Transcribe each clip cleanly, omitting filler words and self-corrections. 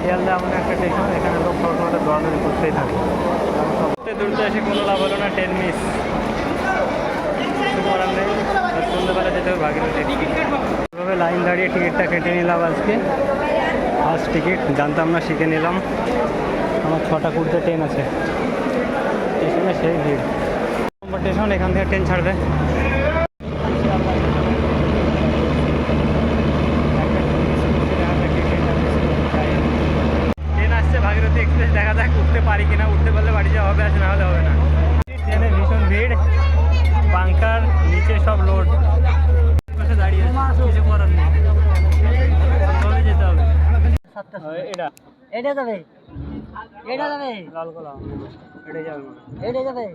শিয়ালদা এমন একটা স্টেশন, এখানে লোক সবসময় দৌড়াদৌড়ি করতেই থাকে। সবচেয়ে দ্রুত এসে কোনো লাভ হলো না, ট্রেন মিস। কিছু করার নেই, সন্ধ্যাবেলা যেতে হবে ভাগীরথী। এভাবে লাইন দাঁড়িয়ে টিকিটটা কেটে নিলাম আজকে, ফার্স্ট টিকিট। জানতাম না, শিখে নিলাম। আমার 6টা কুড়িতে ট্রেন আছে, স্টেশনে সেই ভিড়। নম্বর স্টেশন, এখান থেকে ট্রেন ছাড়বে। ট্রেন আসছে ভাগীরথী এক্সপ্রেস, দেখা যাক উঠতে পারি কিনা। উঠতে পারলে বাড়ি যাওয়া হবে, আর না হলে হবে না। ট্রেনে ভীষণ ভিড়, বাংকার নিচে সব লোড। দাঁড়িয়ে কিছু করার নেই, যেতে হবে। এটা এটা যাবে, এটা যাবে লালগোলা, এটা যাবে, এটা যাবে।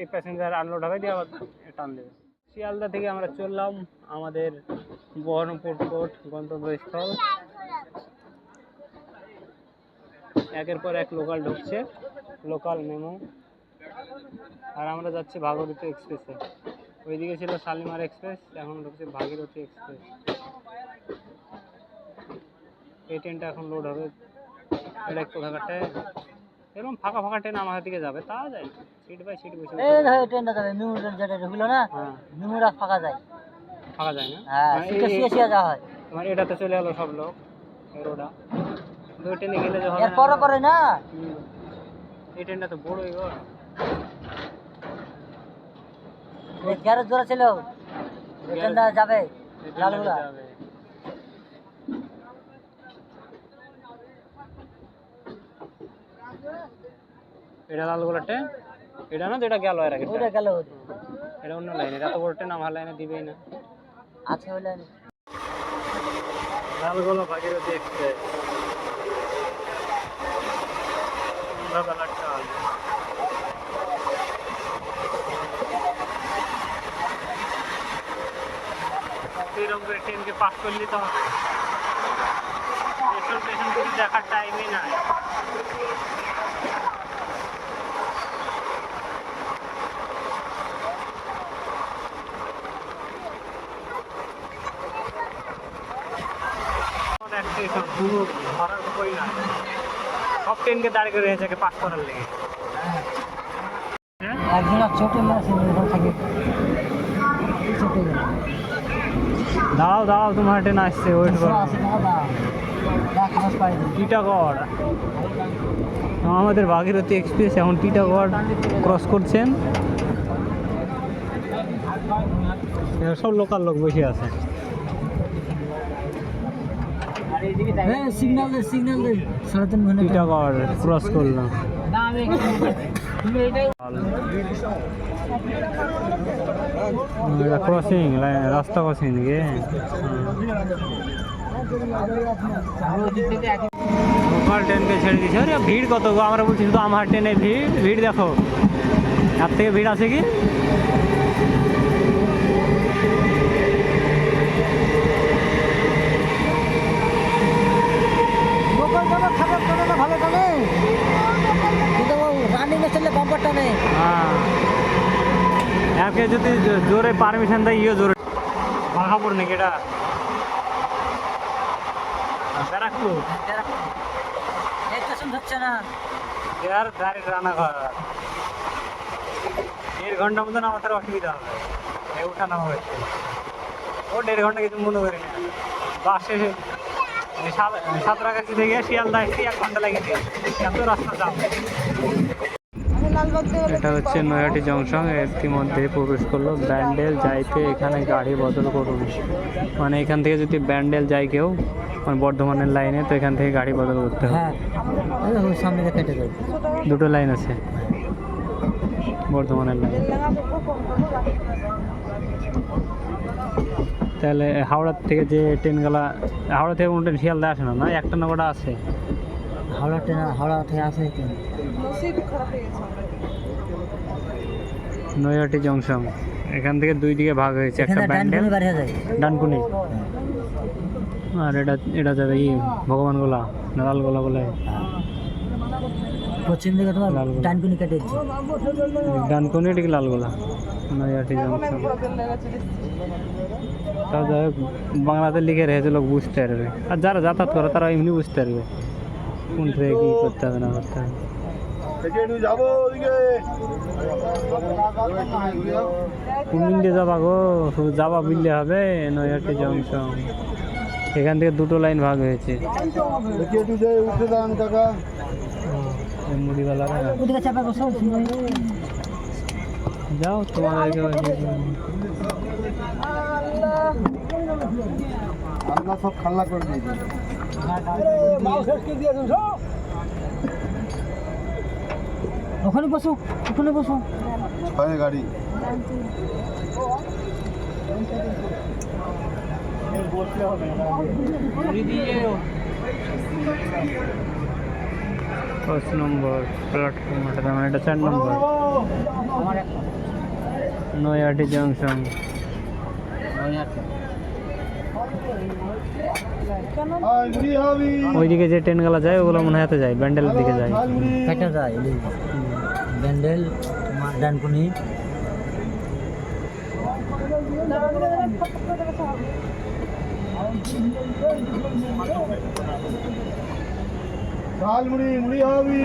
এই প্যাসেঞ্জার আনলোড হবে, দিয়ে আবার টান দেবে। শিয়ালদা থেকে আমরা চললাম আমাদের বহরমপুর পোর্ট গন্তব্যস্থল। একের পর এক লোকাল ঢুকছে, লোকাল মেমো। আর আমরা যাচ্ছি ভাগীরথী এক্সপ্রেসে। ওইদিকে ছিল শালিমার এক্সপ্রেস, এখন ঢুকছে ভাগীরথী এক্সপ্রেস। এই ট্রেনটা এখন লোড হবে। এটা কোথাকারটায় এরকম ফাঁকা ফাঁকা ট্রেন আমার দিকে যাবে, তা যায় সিট বাই সিট বসে। এই ধর ট্রেনটা যাবে, মেমো ট্রেন যেটা হলো না, মেমোরা ফাঁকা যায়, ফাঁকা যায় না। হ্যাঁ, সিটে শুয়ে যাওয়া হয়। মানে এটাতে চলে গেল সব লোক, এরোটা দুই ট্রেনে গেলে যে হবে, এর পরে পরে না। এই ট্রেনটা তো বড়ই গো, এই গ্যারেজ ধরে ছিল, এই ট্রেনটা যাবে লালগোলা। এটা লালগোলা ট্রেন, এটা না যেটা গেল এর আগে, ওটা গেল, এটা অন্য লাইনে। এত বড় ট্রেন আমার লাইনে দিবেই না, আছে ওই লাইনে। লালগোলা ভাগীরথী এক্সপ্রেস, সন্ধ্যাবেলার চাল। এরকম করে ট্রেনকে পাস করে নিতে হবে, স্টেশন স্টেশন কিছু দেখার টাইমই নাই। ধরার উপায় নাই, সব ট্রেনকে দাঁড়িয়ে করে রেখেছে পাস করার লেগে। একজন ছোট থাকে, দাও দাও, তোমার ট্রেন আসছে, ওয়েট করো। টিটাগড়, আমাদের ভাগীরথী এক্সপ্রেস এখন টিটাগড় ক্রস করছেন। সব লোকাল লোক বসে আছে। সিগন্যাল দে, সিগন্যাল দে, 3.5 ঘন্টা টিটাগড় ক্রস করলাম। ক্রসিং রাস্তা, ক্রসিং দিকে লোকাল ট্রেনকে ছেড়ে দিচ্ছে। আরে ভিড় কত গো, আমরা বলছি শুধু আমার ট্রেনে ভিড়। ভিড় দেখো, তার থেকে ভিড় আছে কি? ভালো টানে, কিন্তু রানিং এ চললে বাম্পার টানে। হ্যাঁ, একে যদি জোরে পারমিশন দেয়, ইয়ে জোরে বাঘাপুর নাকি এটা, ব্যারাকপুর স্টেশন হচ্ছে না, এর ডাইরেক্ট রানাঘাট। 1.5 ঘন্টার মতন আমাদের অসুবিধা হবে, ওঠা নামা হয়েছে। ও 1.5 ঘন্টা কিছু মনে করি না। বাসে সাঁতরাগাছি থেকে শিয়ালদা এসে 1 ঘন্টা লেগেছে, এত রাস্তা যাম। এটা হচ্ছে নৈহাটি জংশন, ইতিমধ্যে প্রবেশ করলো। ব্যান্ডেল যাইতে এখানে গাড়ি বদল করুন। মানে এখান থেকে যদি ব্যান্ডেল যায় কেউ, মানে বর্ধমানের লাইনে, তো এখান থেকে গাড়ি বদল করতে হবে। সামনে কেটে যায়, 2টো লাইন আছে বর্ধমানের লাইন। তাহলে হাওড়ার থেকে যে ট্রেনগুলা, হাওড়া থেকে কোনো ট্রেন শিয়ালদা আসে না? না, একটা না কটা আছে হাওড়া ট্রেন, হাওড়া থেকে আসে ট্রেন। নৈহাটি জংশন, এখান থেকে 2 দিকে ভাগ হয়েছে, একটা ব্যান্ডেল, ডানকুনি, আর এটা যাবে কি ভগবানগোলা, লালগোলা বলে। পশ্চিম দিকে তোমার ডানকুনি কেটে দিচ্ছে, ডানকুনি ঠিক লালগোলা। নৈহাটি জংশন। তাও যাই হোক বাংলাতে লিখে রেখেছে, লোক বুঝতে পারবে। আর যারা যাতায়াত করে তারা এমনি বুঝতে পারবে কোন ট্রেনে কী করতে হবে না করতে হবে। কোন দিকে যাবা গো? শুধু যাবা বুঝলে হবে? নৈহাটি জংশন, এখান থেকে দুটো লাইন ভাগ হয়েছে। মুড়িওয়ালারা যাও তোমাদেরকে সব খাল্লা করে দিয়েছে। ওখানে বসো, ওখানে বসো। ছয় গাড়ি পাঁচ নম্বর প্ল্যাটফর্ম, এটা 4 নম্বর নৈহাটি জংশন। ওইদিকে যে ট্রেনগুলো যায় ওগুলো মনে হয় এতে যায়, ব্যান্ডেলের দিকে যায়। ব্যান্ডেল ডানকুনি ঝালমুড়ি মুড়ি হবি।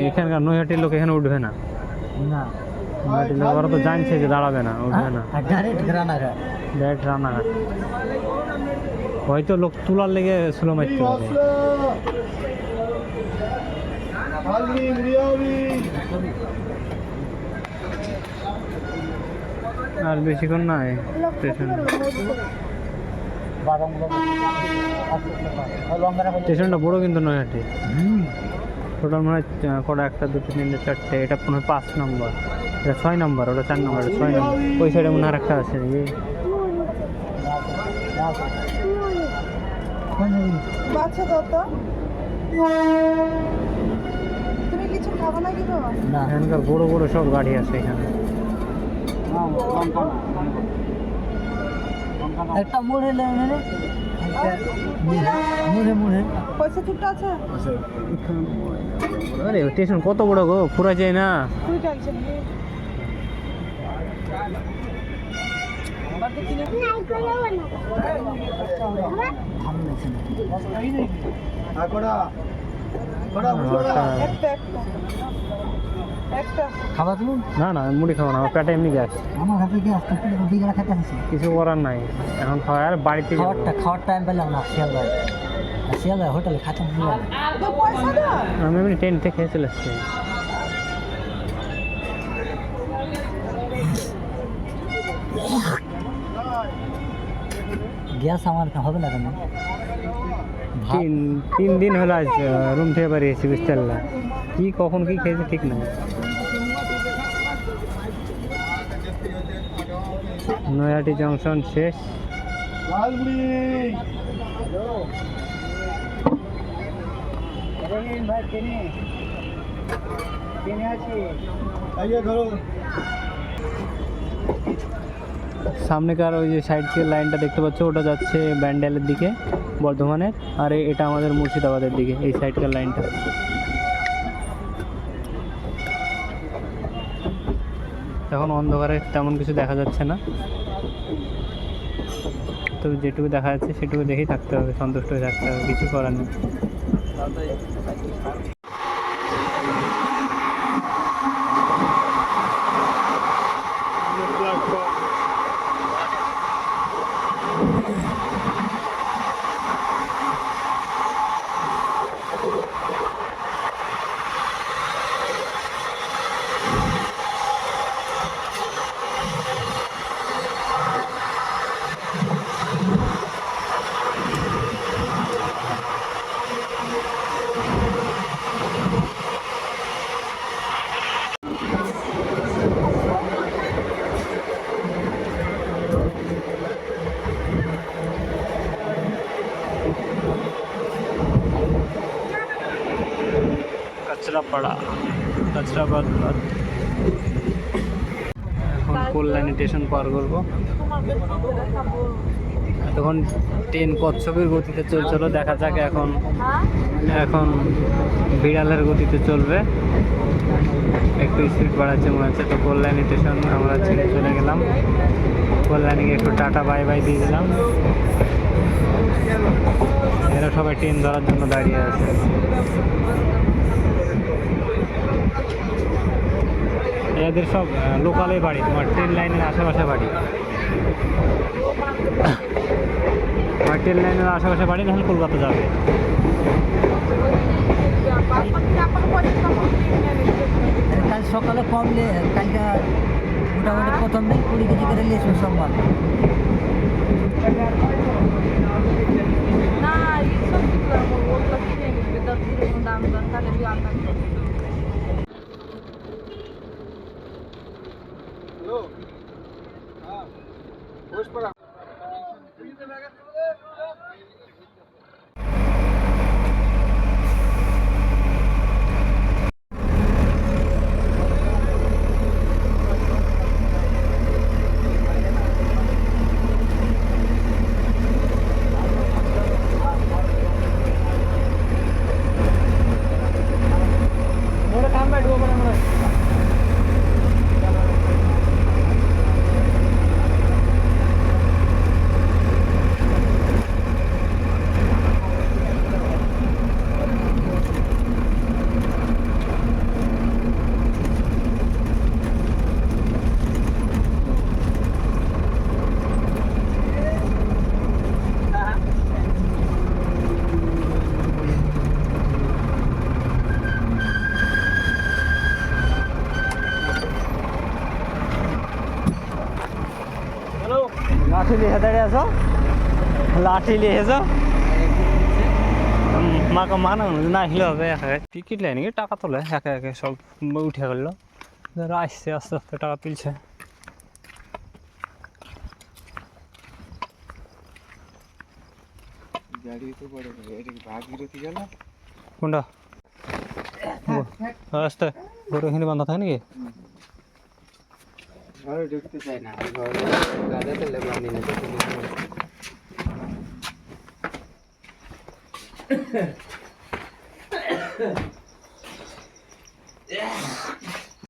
এখানকার নৈহাটির লোক এখানে উঠবে না, নৈহাটির লোক ওরা তো জানছে যে দাঁড়াবে না, উঠবে না, ডাইরেক্ট রানাঘাট। হয়তো লোক তুলার লেগে স্লো মারতে হবে। আর বেশিক্ষণ নাই স্টেশনে। স্টেশনটা বড় কিন্তু নৈহাটি। টোটাল মনে হয় কটা, 1 2 3 4 4টে। এটা মনে হয় 5 নম্বর, এটা 6 নম্বর, ওটা 4 নম্বর, এটা 6 নম্বর। ওই সাইডে মনে হয় একটা আছে। এখানকার বড় বড় সব গাড়ি আছে এখানে। একটা মোড়ে মুড়ে মুড়ে পয়সা চুপটা আছে। আরে স্টেশন কত বড় গো, পুরা যায় না। খাবার তুমি? না না, মুড়ি খাবো না, আমার পেটে এমনি গ্যাস। আমার হাতে গ্যাস, খেতে আসছে, কিছু করার নাই, এখন খাওয়া। আর বাড়িতে খাওয়ার টাইম পেলাম না। শিয়ালদায় হোটেলে খাচ্ছি। আমি এমনি ট্রেন থেকে খেয়ে চলে এসছি। গ্যাস আমার হবে না কেন? 3 দিন হলো আজ রুম থেকে বেরিয়েছি, বুঝতে পারলাম। কি কখন কি খেয়েছি ঠিক নাই। নৈহাটি জংশন শেষ। সামনেকার ওই যে সাইড থেকে লাইনটা দেখতে পাচ্ছ, ওটা যাচ্ছে ব্যান্ডেলের দিকে, বর্ধমানের। আর এটা আমাদের মুর্শিদাবাদের দিকে, এই সাইডকার লাইনটা। এখন অন্ধকারে তেমন কিছু দেখা যাচ্ছে না, তো যেটুকু দেখা যাচ্ছে সেটুকু দেখেই থাকতে হবে, সন্তুষ্ট হয়ে থাকতে হবে, কিছু করার নেই। কাঁচরাপাড়া, কাঁচরাবাদ। এখন কল্যাণী স্টেশন পার করবো। তখন ট্রেন কচ্ছপের গতিতে চলছিল, দেখা যাক এখন এখন বিড়ালের গতিতে চলবে। একটু স্পিড বাড়াচ্ছে মনে হচ্ছে। তো কল্যাণী স্টেশন আমরা ছেড়ে চলে গেলাম। কল্যাণীকে একটু টাটা বাই বাই দিয়ে দিলাম। এরা সবাই ট্রেন ধরার জন্য দাঁড়িয়ে আছে। এদের সব লোকালে বাড়ি, তোমার ট্রেন লাইনের আশেপাশে বাড়ি। আমার ট্রেন লাইনের আশেপাশে বাড়ি, নাহলে কলকাতা যাবে। কাল সকালে কমলে কালকে মোটামুটি প্রথম দিন 20 কেজি করে লেসুন সোমবার। না এইসব ওগুলো কিনে নিবে 10 কিলো দাম দর তাহলে আমরা লাঠি লিখে দাঁড়িয়ে আছো, লাঠি লিখেছ মাকে মানা না হিলে হবে। একা টিকিট লাইনি টাকা তোলে একে একে সব উঠে গেল। যারা আসছে আস্তে আস্তে টাকা তুলছে। কোনটা আস্তে গরু এখানে বান্ধা থাকে নাকি? ঘরে ঢুকতে চাই না, ঘরে গাড়ি তেলে বানি না।